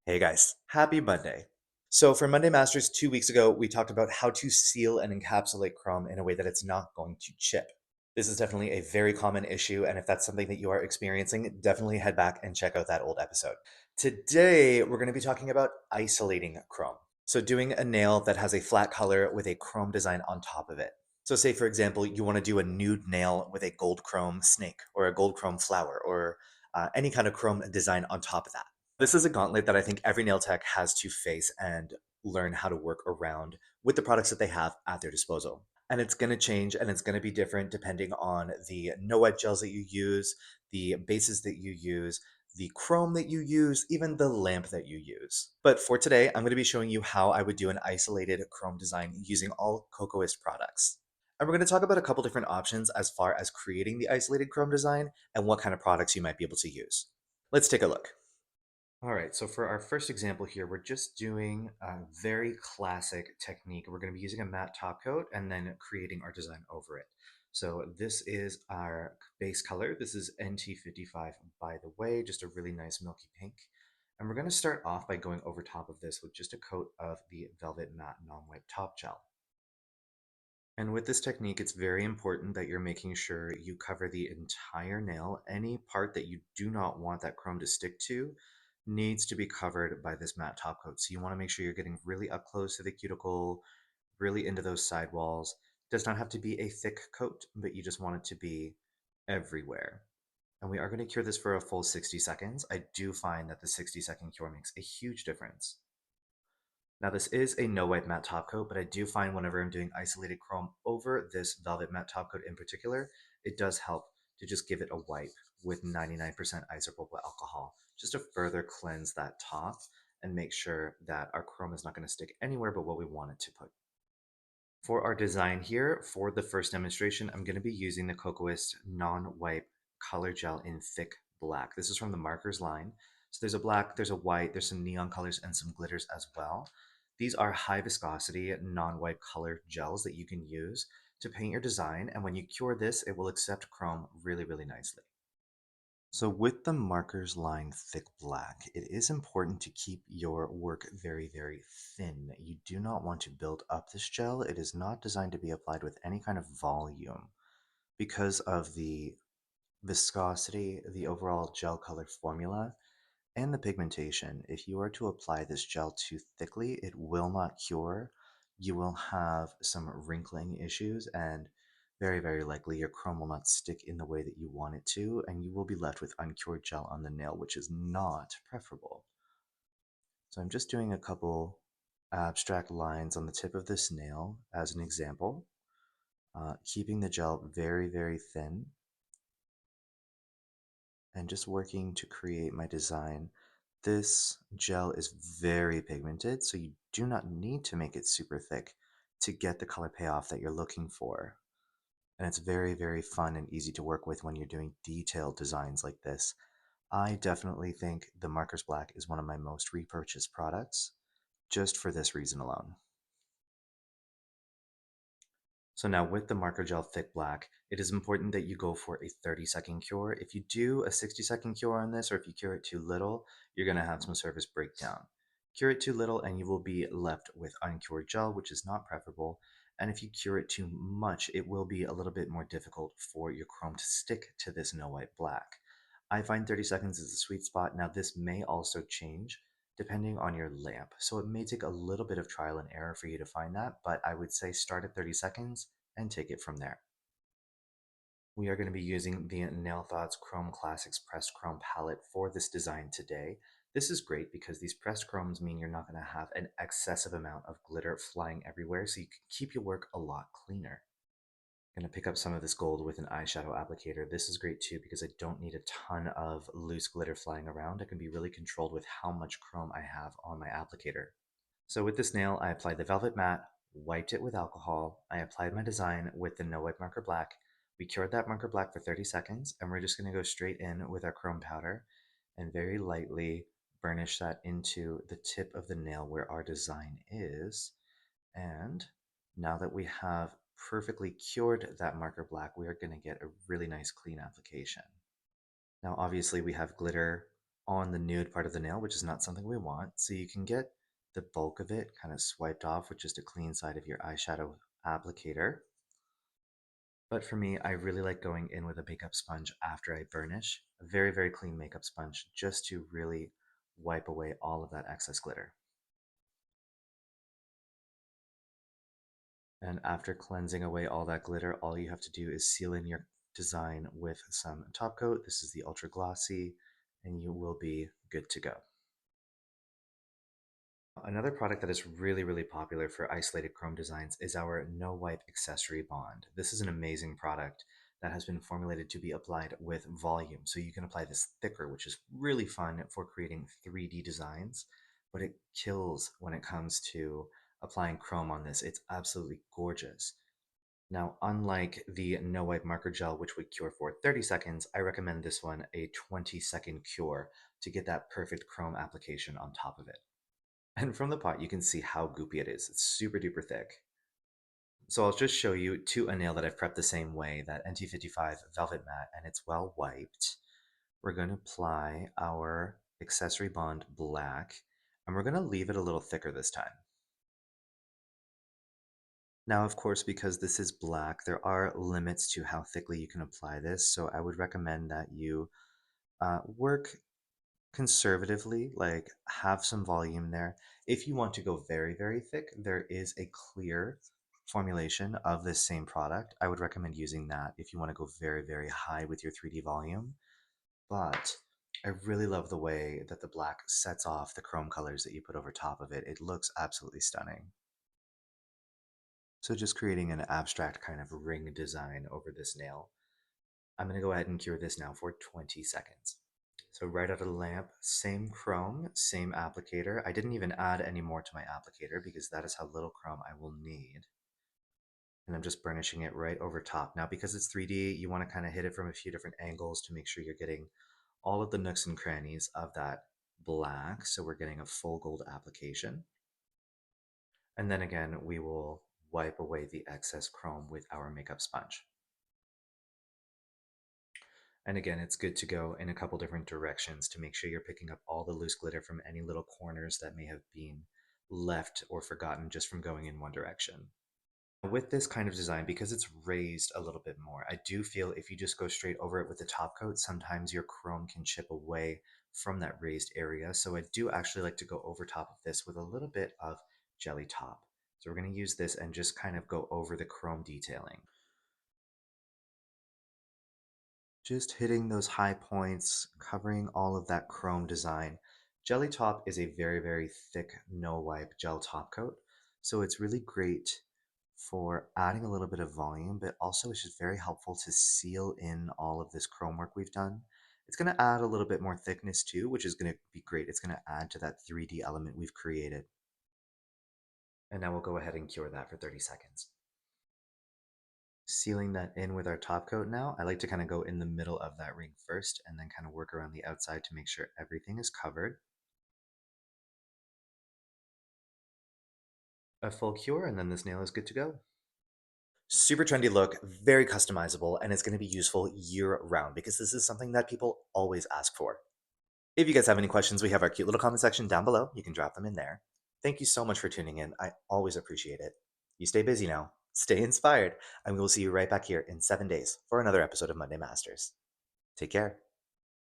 Hey guys, happy Monday. So, for Monday Masters 2 weeks ago, we talked about how to seal and encapsulate Chrome in a way that it's not going to chip. This is definitely a very common issue, and if that's something that you are experiencing, definitely head back and check out that old episode. Today, we're going to be talking about isolating Chrome. So, doing a nail that has a flat color with a Chrome design on top of it. So, say for example, you want to do a nude nail with a gold Chrome snake, or a gold Chrome flower, or any kind of Chrome design on top of that. This is a gauntlet that I think every nail tech has to face and learn how to work around with the products that they have at their disposal. And it's going to change and it's going to be different depending on the no wipe gels that you use, the bases that you use, the chrome that you use, even the lamp that you use. But for today, I'm going to be showing you how I would do an isolated chrome design using all Kokoist products. And we're going to talk about a couple different options as far as creating the isolated chrome design and what kind of products you might be able to use. Let's take a look. All right, so for our first example here, we're just doing a very classic technique. We're going to be using a matte top coat and then creating our design over it. So this is our base color. This is NT55, by the way, just a really nice milky pink. And we're going to start off by going over top of this with just a coat of the Velvet Matte Non-Wipe Top Gel. And with this technique, it's very important that you're making sure you cover the entire nail. Any part that you do not want that chrome to stick to needs to be covered by this matte top coat. So you want to make sure you're getting really up close to the cuticle, really into those sidewalls. It does not have to be a thick coat, but you just want it to be everywhere. And we are going to cure this for a full 60 seconds. I do find that the 60-second cure makes a huge difference. Now this is a no wipe matte top coat, but I do find whenever I'm doing isolated chrome over this velvet matte top coat in particular, it does help to just give it a wipe with 99% isopropyl alcohol, just to further cleanse that top and make sure that our chrome is not going to stick anywhere but what we want it to put. For our design here, for the first demonstration, I'm going to be using the Kokoist non-wipe color gel in thick black. This is from the markers line. So there's a black, there's a white, there's some neon colors and some glitters as well. These are high viscosity non-wipe color gels that you can use to paint your design. And when you cure this, it will accept chrome really, really nicely. So with the markers line thick black, it is important to keep your work very, very thin. You do not want to build up this gel. It is not designed to be applied with any kind of volume because of the viscosity, the overall gel color formula, and the pigmentation. If you are to apply this gel too thickly, it will not cure. You will have some wrinkling issues and very, very likely your chrome will not stick in the way that you want it to, and you will be left with uncured gel on the nail, which is not preferable. So I'm just doing a couple abstract lines on the tip of this nail as an example, keeping the gel very, very thin and just working to create my design. This gel is very pigmented, so you do not need to make it super thick to get the color payoff that you're looking for. And it's very, very fun and easy to work with when you're doing detailed designs like this. I definitely think the Markers Black is one of my most repurchased products, just for this reason alone. So now with the marker gel thick black, it is important that you go for a 30-second cure. If you do a 60-second cure on this, or if you cure it too little, you're going to have some surface breakdown. Cure it too little and you will be left with uncured gel, which is not preferable. And if you cure it too much, it will be a little bit more difficult for your chrome to stick to this no white black. I find 30 seconds is the sweet spot. Now this may also change depending on your lamp. So it may take a little bit of trial and error for you to find that, but I would say start at 30 seconds and take it from there. We are going to be using the Nail Thoughts Chrome Classics Pressed Chrome palette for this design today. This is great because these pressed chromes mean you're not going to have an excessive amount of glitter flying everywhere, so you can keep your work a lot cleaner. I'm going to pick up some of this gold with an eyeshadow applicator. This is great too because I don't need a ton of loose glitter flying around. I can be really controlled with how much chrome I have on my applicator. So with this nail, I applied the Velvet Matte, wiped it with alcohol. I applied my design with the No Wipe Marker Black. We cured that marker black for 30 seconds, and we're just going to go straight in with our chrome powder and very lightly burnish that into the tip of the nail where our design is. And now that we have perfectly cured that marker black, we are going to get a really nice clean application. Now, obviously, we have glitter on the nude part of the nail, which is not something we want. So you can get the bulk of it kind of swiped off with just a clean side of your eyeshadow applicator. But for me, I really like going in with a makeup sponge after I burnish. A very, very clean makeup sponge just to really wipe away all of that excess glitter. And after cleansing away all that glitter, all you have to do is seal in your design with some top coat. This is the Ultra Glossy, and you will be good to go. Another product that is really, really popular for isolated chrome designs is our No Wipe Accessory Bond. This is an amazing product that has been formulated to be applied with volume. So you can apply this thicker, which is really fun for creating 3D designs, but it kills when it comes to applying chrome on this. It's absolutely gorgeous. Now, unlike the No Wipe Marker Gel, which would cure for 30 seconds, I recommend this one a 20-second cure to get that perfect chrome application on top of it. And from the pot, you can see how goopy it is. It's super duper thick. So I'll just show you to a nail that I've prepped the same way, that NT55 Velvet Matte, and it's well wiped. We're going to apply our Accessory Bond Black, and we're going to leave it a little thicker this time. Now, of course, because this is black, there are limits to how thickly you can apply this, so I would recommend that you work conservatively, like have some volume there. If you want to go very, very thick, there is a clear formulation of this same product. I would recommend using that if you want to go very, very high with your 3D volume. But I really love the way that the black sets off the chrome colors that you put over top of it. It looks absolutely stunning. So just creating an abstract kind of ring design over this nail. I'm going to go ahead and cure this now for 20 seconds. So right out of the lamp, same chrome, same applicator. I didn't even add any more to my applicator because that is how little chrome I will need. And I'm just burnishing it right over top. Now, because it's 3D, you want to kind of hit it from a few different angles to make sure you're getting all of the nooks and crannies of that black. So we're getting a full gold application. And then again, we will wipe away the excess chrome with our makeup sponge. And again, it's good to go in a couple different directions to make sure you're picking up all the loose glitter from any little corners that may have been left or forgotten just from going in one direction. With this kind of design, because it's raised a little bit more, I do feel if you just go straight over it with the top coat, sometimes your chrome can chip away from that raised area. So I do actually like to go over top of this with a little bit of jelly top. So we're going to use this and just kind of go over the chrome detailing. Just hitting those high points, covering all of that chrome design. Jelly Top is a very, very thick no wipe gel top coat, so it's really great for adding a little bit of volume, but also it's just very helpful to seal in all of this chrome work we've done. It's going to add a little bit more thickness too, which is going to be great. It's going to add to that 3D element we've created. And now we'll go ahead and cure that for 30 seconds. Sealing that in with our top coat now, I like to kind of go in the middle of that ring first and then kind of work around the outside to make sure everything is covered. A full cure, and then this nail is good to go. Super trendy look, very customizable, and it's going to be useful year round because this is something that people always ask for. If you guys have any questions, we have our cute little comment section down below. You can drop them in there. Thank you so much for tuning in. I always appreciate it. You stay busy now, stay inspired, and we will see you right back here in 7 days for another episode of Monday Masters. Take care.